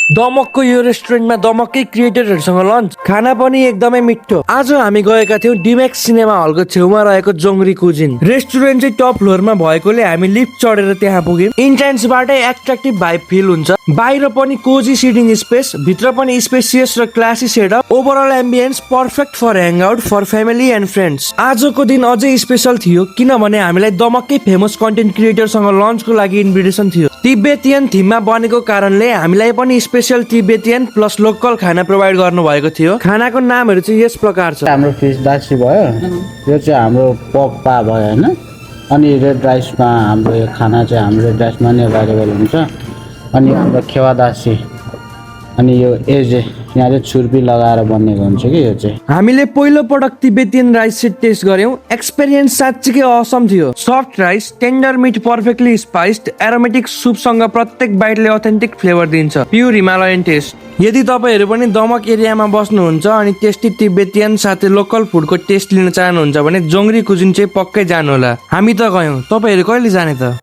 दमकको यो रेस्टुरेन्टमा दमककै क्रिएटरहरूसँग लन्च, खाना पनि एकदमै मिठो। आज हामी गएका थियौँ डिमेक्स सिनेमा हलको छेउमा रहेको जोंग्री कुजिन। रेस्टुरेन्ट चाहिँ टप फ्लोरमा भएकोले हामी लिफ्ट चढेर त्यहाँ पुग्यौँ। इन्ट्रेन्सबाटै एट्र्याक्टिभ भाइब फिल हुन्छ। बाहिर पनि कोजी सिटिङ स्पेस, भित्र पनि स्पेसियस र classy setup. Overall ambience perfect for hang out for family and friends. आजको दिन अझै स्पेसल थियो किनभने हामीलाई दमककै फेमस कन्टेन्ट क्रिएटरसँग लन्चको लागि इन्भिटेसन थियो। तिब्बतियन थिममा बनेको कारणले हामीलाई पनि स्पेशल तिब्बतियन प्लस लोकल खाना प्रोभाइड गर्नु भएको थियो। खानाको नामहरू चाहिँ यस प्रकार छ। हाम्रो फिस दासी भयो, यो चाहिँ हाम्रो पक पा भयो होइन। अनि रेड राइसमा हाम्रो यो खाना चाहिँ हाम्रो रेड राइसमा नै एभाइलेबल हुन्छ। अनि हाम्रो खेवा दासी, अनि यो एजे यहाँ चाहिँ छुर्पी लगाएर बनेको हुन्छ कि यो चाहिँ। हामीले पहिलो पटक तिब्बतियन राइस चाहिँ टेस्ट गर्यौं। एक्सपिरियन्स साँच्चीकै असम थियो। Soft rice, tender meat, perfectly spiced, aromatic सुपसँग प्रत्येक बाइटले अथेन्टिक फ्लेभर दिन्छ। Pure Himalayan taste. यदि तपाईहरू पनि दमक एरियामा बस्नुहुन्छ अनि टेस्टी तिब्बतियन साथै लोकल फुडको टेस्ट लिन चाहनुहुन्छ भने जोंग्री कुजिन चाहिँ पक्कै जानुहोला। हामी त गयौं, तपाईहरू कहिले जाने त?